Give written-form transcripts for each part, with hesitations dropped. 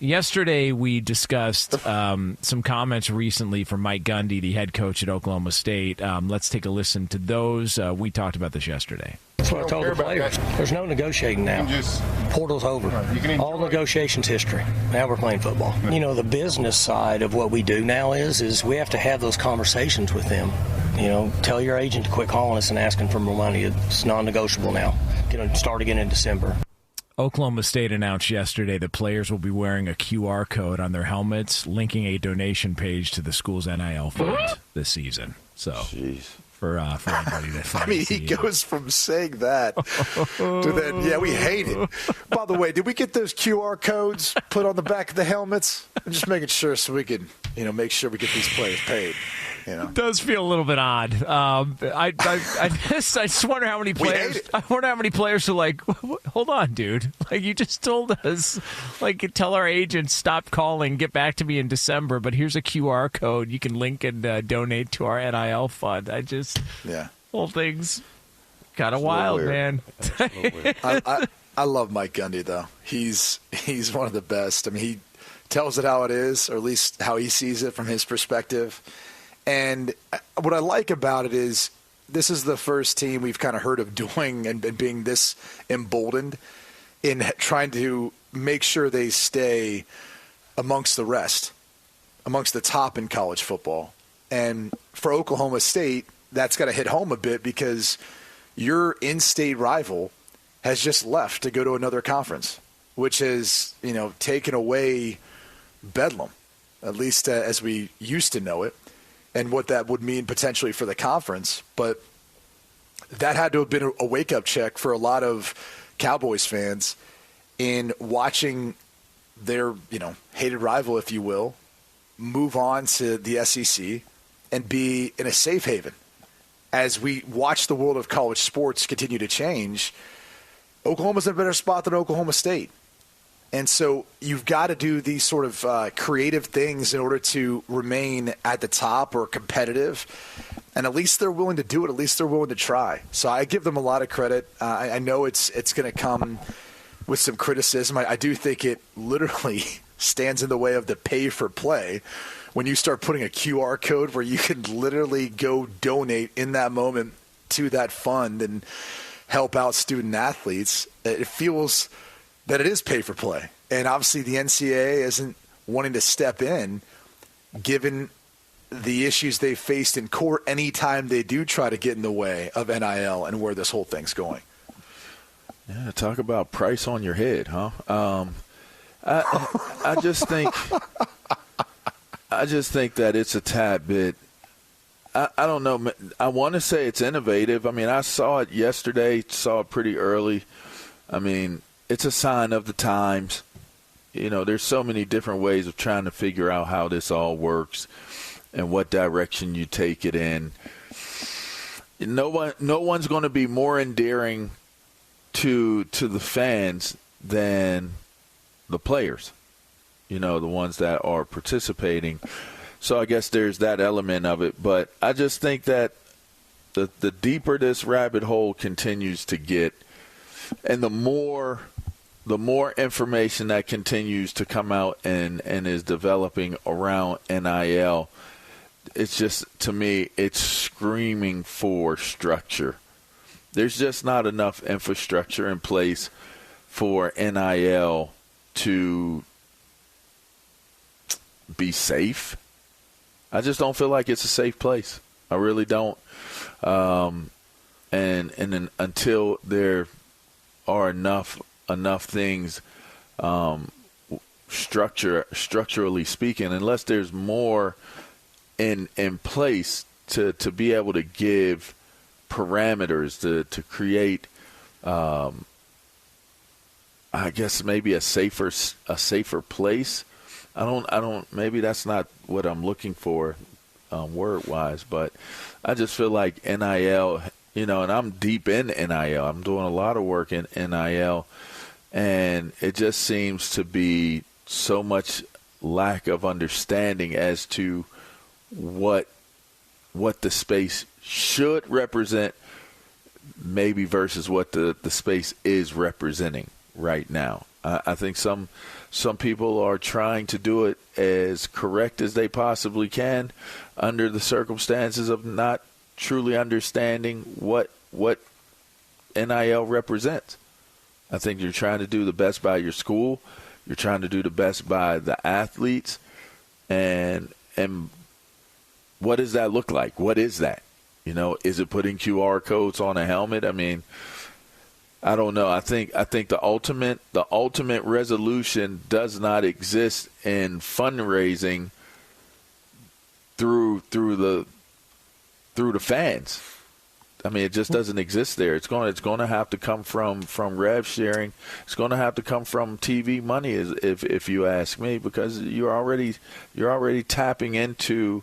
Yesterday, we discussed some comments recently from Mike Gundy, the head coach at Oklahoma State. Let's take a listen to those. We talked about this yesterday. That's what I told the players. There's no negotiating now. Portal's over. All negotiations history. Now we're playing football. You know, the business side of what we do now is we have to have those conversations with them. You know, tell your agent to quit calling us and asking for more money. It's non-negotiable now. Start again in December. Oklahoma State announced yesterday that players will be wearing a QR code on their helmets, linking a donation page to the school's NIL fund this season. So, for anybody that I mean, he goes from saying that to then, yeah, we hate it. By the way, did we get those QR codes put on the back of the helmets? I'm just making sure so we can, make sure we get these players paid. It does feel a little bit odd. I just wonder how many players. I wonder how many players are like, hold on, dude. Like, you just told us, like, tell our agents stop calling, get back to me in December. But here's a QR code you can link and donate to our NIL fund. Whole thing's kind of wild, man. I love Mike Gundy though. He's one of the best. I mean, he tells it how it is, or at least how he sees it from his perspective. And what I like about it is this is the first team we've kind of heard of doing and being this emboldened in trying to make sure they stay amongst the rest, amongst the top in college football. And for Oklahoma State, that's got to hit home a bit because your in-state rival has just left to go to another conference, which has, taken away Bedlam, at least as we used to know it. And what that would mean potentially for the conference. But that had to have been a wake-up check for a lot of Cowboys fans in watching their, hated rival, if you will, move on to the SEC and be in a safe haven. As we watch the world of college sports continue to change, Oklahoma's in a better spot than Oklahoma State. And so you've got to do these sort of creative things in order to remain at the top or competitive. And at least they're willing to do it. At least they're willing to try. So I give them a lot of credit. I know it's going to come with some criticism. I do think it literally stands in the way of the pay for play when you start putting a QR code where you can literally go donate in that moment to that fund and help out student athletes. It feels that it is pay for play. And obviously the NCAA isn't wanting to step in given the issues they faced in court anytime they do try to get in the way of NIL and where this whole thing's going. Yeah, talk about price on your head, huh? I just think that it's a tad bit. I don't know. I want to say it's innovative. I mean, I saw it yesterday, saw it pretty early. I mean, it's a sign of the times. There's so many different ways of trying to figure out how this all works and what direction you take it in. No one's going to be more endearing to the fans than the players, the ones that are participating. So I guess there's that element of it. But I just think that the deeper this rabbit hole continues to get, and the more information that continues to come out and is developing around NIL, it's just, to me, it's screaming for structure. There's just not enough infrastructure in place for NIL to be safe. I just don't feel like it's a safe place. I really don't. And then until there are enough things structurally speaking, unless there's more in place to be able to give parameters to create I guess maybe a safer place. I don't maybe that's not what I'm looking for word wise, but I just feel like NIL, and I'm deep in NIL. I'm doing a lot of work in NIL, and it just seems to be so much lack of understanding as to what the space should represent, maybe versus what the space is representing right now. I think some people are trying to do it as correct as they possibly can under the circumstances of not truly understanding what NIL represents. I think you're trying to do the best by your school. You're trying to do the best by the athletes. And what does that look like? What is that? Is it putting QR codes on a helmet? I mean, I don't know. I think the ultimate resolution does not exist in fundraising through the fans. I mean, it just doesn't exist there. It's going to have to come from rev sharing. It's going to have to come from TV money, if you ask me, because you're already tapping into,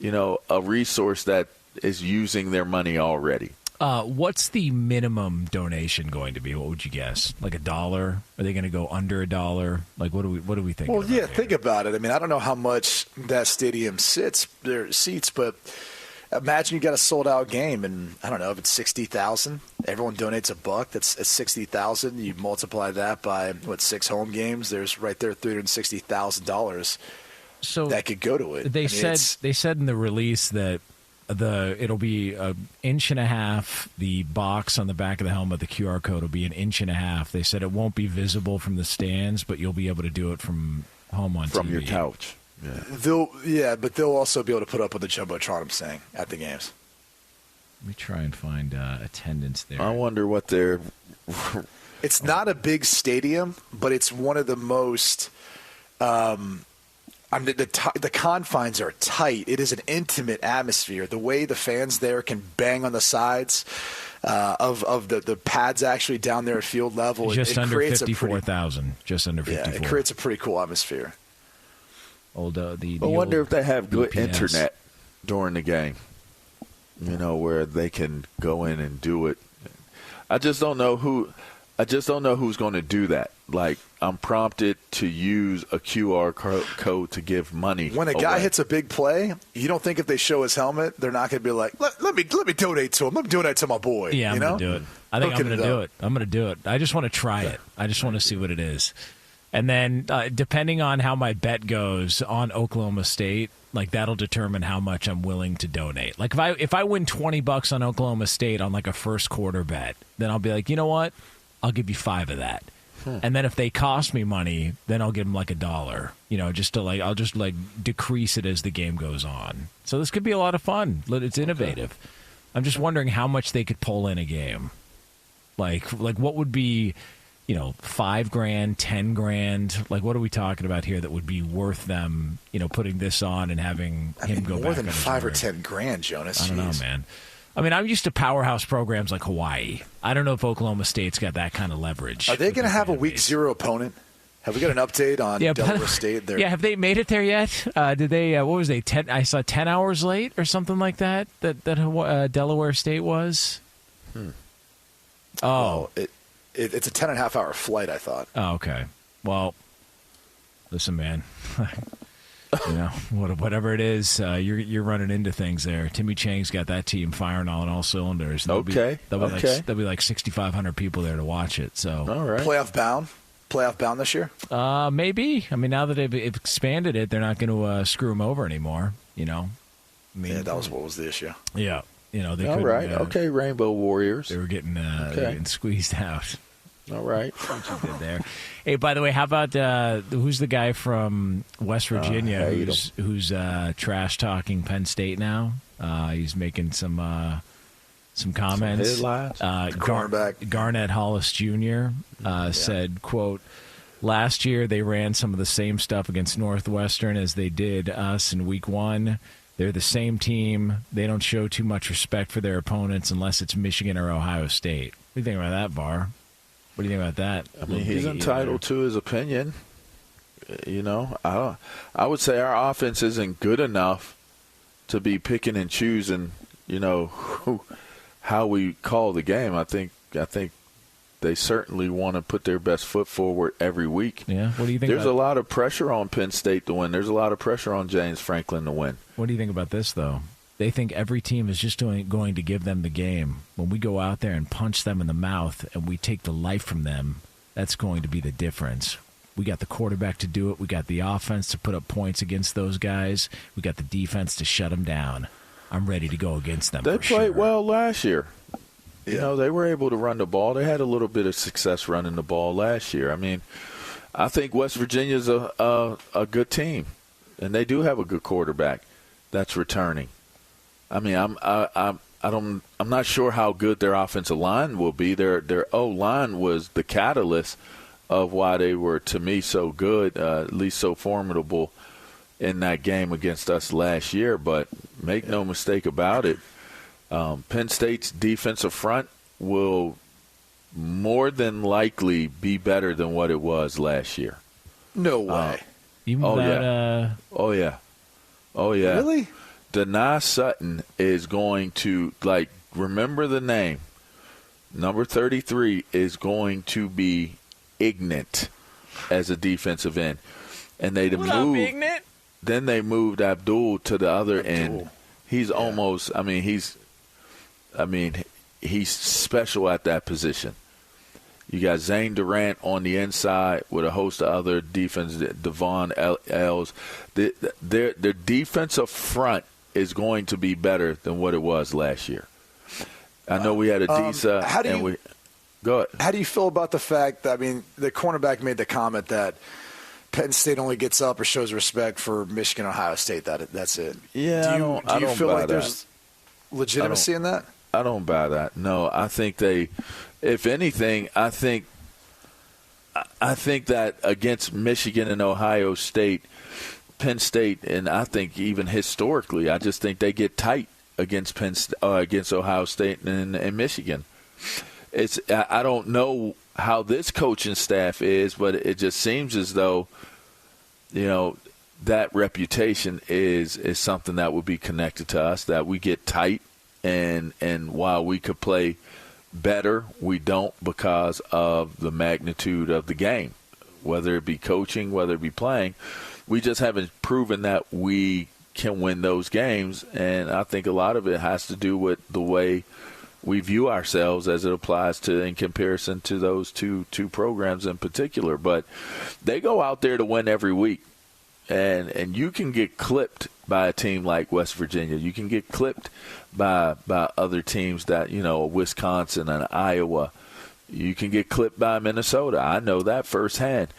a resource that is using their money already. What's the minimum donation going to be? What would you guess? Like $1? Are they going to go under $1? Like, what do we think? Well, yeah, think about it. I mean, I don't know how much that stadium seats, but imagine you got a sold-out game, and I don't know if it's 60,000. Everyone donates $1. That's 60,000. You multiply that by 6 home games. There's right there $360,000. So that could go to it. They said in the release that it'll be 1.5 inches. The box on the back of the helmet, the QR code, will be 1.5 inches. They said it won't be visible from the stands, but you'll be able to do it from home on from TV. your couch. Yeah. But they'll also be able to put up with the jumbotron, I'm saying, at the games. Let me try and find attendance there. I wonder what they're. It's not a big stadium, but it's one of the most. The confines are tight. It is an intimate atmosphere. The way the fans there can bang on the sides of the pads actually down there at field level. Just under 54,000. Just under 54. Yeah, it creates a pretty cool atmosphere. I wonder if they have good internet during the game, where they can go in and do it. I just don't know who's going to do that. Like, I'm prompted to use a QR code to give money. When a guy hits a big play, you don't think if they show his helmet, they're not going to be like, let me donate to him. Let me donate to my boy. Yeah, I'm going to do it. I think I'm going to do it. I'm going to do it. I just want to try it. I just want to see what it is. And then depending on how my bet goes on Oklahoma State, like, that'll determine how much I'm willing to donate. Like, if I win $20 on Oklahoma State on like a first quarter bet, then I'll be like, you know what? I'll give you $5 of that. And then if they cost me money, then I'll give them like $1. Just to I'll just decrease it as the game goes on. So this could be a lot of fun. It's innovative. Okay. I'm just wondering how much they could pull in a game. Like what would be, $5,000, $10,000? Like, what are we talking about here that would be worth them, putting this on and having him go back more than on his $5,000 or word? $10,000, Jonas. I don't know, man. I mean, I'm used to powerhouse programs like Hawaii. I don't know if Oklahoma State's got that kind of leverage. Are they going to have a week 0 opponent? Have we got an update on Delaware State? Yeah, have they made it there yet? Did they? What was they? I saw 10 hours late or something like that. That Delaware State was. Oh, well, it's a 10.5-hour flight, I thought. Oh, okay. Well, listen, man. Whatever it is, you're running into things there. Timmy Chang's got that team firing on all cylinders. There'll be like 6,500 people there to watch it. So, all right. Playoff bound this year? Maybe. I mean, now that they've expanded it, they're not going to screw them over anymore. That was what was the issue. Yeah, they all right. Okay, Rainbow Warriors. They were getting squeezed out. All right. What you did there. Hey, by the way, how about who's the guy from West Virginia who's trash talking Penn State now? He's making some comments. Garnett Hollis Jr. Said, quote, "Last year they ran some of the same stuff against Northwestern as they did us in week 1. They're the same team. They don't show too much respect for their opponents unless it's Michigan or Ohio State." What do you think about that, Bar? What do you think about that? I mean, he's entitled to his opinion. I would say our offense isn't good enough to be picking and choosing, how we call the game. I think they certainly want to put their best foot forward every week. Yeah. What do you think? There's a lot of pressure on Penn State to win. There's a lot of pressure on James Franklin to win. What do you think about this, though? They think every team is just going to give them the game. When we go out there and punch them in the mouth and we take the life from them, that's going to be the difference. We got the quarterback to do it. We got the offense to put up points against those guys. We got the defense to shut them down. I'm ready to go against them. They played well last year. Yeah. You know, they were able to run the ball. They had a little bit of success running the ball last year. I mean, I think West Virginia's a good team, and they do have a good quarterback that's returning. I mean, I'm not sure how good their offensive line will be. Their O-line was the catalyst of why they were, to me, so good, at least so formidable in that game against us last year. But make no mistake about it, Penn State's defensive front will more than likely be better than what it was last year. No way. Yeah. Oh, yeah. Really? Denai Sutton is going to, remember the name. Number 33 is going to be Ignat as a defensive end. And they moved. Then they moved Abdul to the other end. He's almost, he's special at that position. You got Zane Durant on the inside with a host of other defense, Devon Els. Their defensive front is going to be better than what it was last year. I know we had Adisa. Go ahead. How do you feel about the fact that, the cornerback made the comment that Penn State only gets up or shows respect for Michigan, Ohio State? That's it. Yeah, do you feel like there's legitimacy in that? I don't buy that. No, I think if anything, I think that against Michigan and Ohio State, Penn State, and I think even historically, I just think they get tight against against Ohio State and Michigan. I don't know how this coaching staff is, but it just seems as though, that reputation is something that would be connected to us, that we get tight, and while we could play better, we don't because of the magnitude of the game, whether it be coaching, whether it be playing. We just haven't proven that we can win those games, and I think a lot of it has to do with the way we view ourselves as it applies in comparison to those two programs in particular. But they go out there to win every week, and you can get clipped by a team like West Virginia. You can get clipped by other teams that, Wisconsin and Iowa. You can get clipped by Minnesota. I know that firsthand.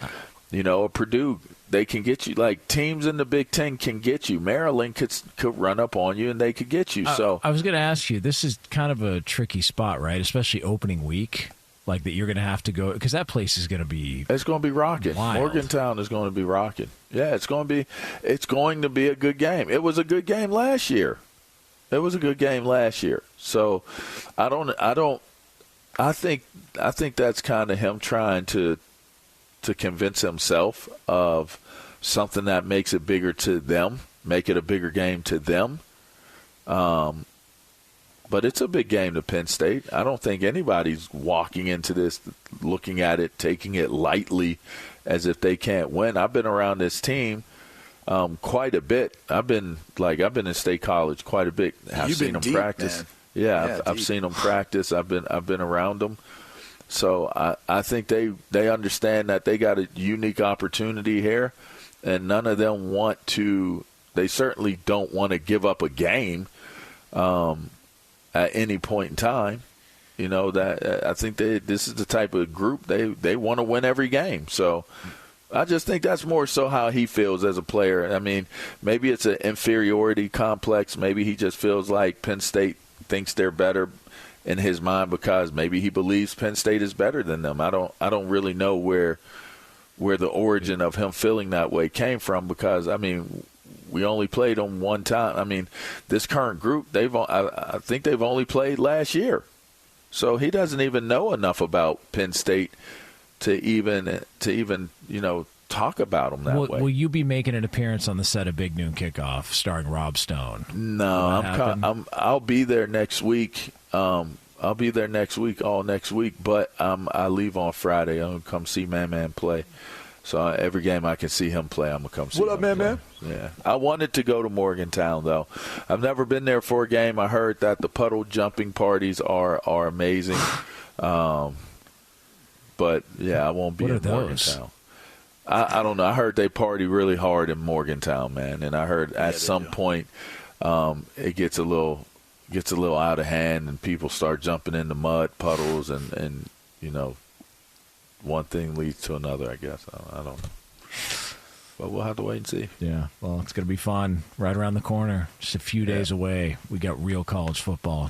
Purdue, they can get you. Teams in the Big Ten can get you. Maryland could run up on you, and they could get you. So I was going to ask you, this is kind of a tricky spot, right? Especially opening week, that you're going to have to go, because that place is going to be. It's going to be rocking. Wild. Morgantown is going to be rocking. Yeah, it's going to be a good game. It was a good game last year. So I think that's kind of him trying to convince himself of something that makes it bigger to them, make it a bigger game to them. But it's a big game to Penn State. I don't think anybody's walking into this looking at it, taking it lightly as if they can't win. I've been around this team quite a bit. I've been in State College quite a bit. I've seen them practice. Man. Yeah, I've seen them practice. I've been around them. So I think they understand that they got a unique opportunity here, and none of them want to – they certainly don't want to give up a game at any point in time. That I think this is the type of group, they want to win every game. So I just think that's more so how he feels as a player. Maybe it's an inferiority complex. Maybe he just feels like Penn State thinks they're better in his mind because maybe he believes Penn State is better than them. I don't really know where the origin of him feeling that way came from, because we only played them one time. This current group, I think they've only played last year. So he doesn't even know enough about Penn State to even talk about them that way. Will you be making an appearance on the set of Big Noon Kickoff starring Rob Stone? No, I'll be there next week. I'll be there next week, all next week, but I leave on Friday. I'm going to come see Man play. So every game I can see him play, I'm going to come see him. What up, Man? Yeah. I wanted to go to Morgantown, though. I've never been there for a game. I heard that the puddle jumping parties are amazing. But but yeah, I won't be What in are those? Morgantown. I don't know. I heard they party really hard in Morgantown, man, and I heard at some point it gets a little out of hand, and people start jumping into mud puddles, and you know, one thing leads to another. I guess I don't know, but we'll have to wait and see. Yeah, well, it's going to be fun. Right around the corner, just a few days away. We got real college football.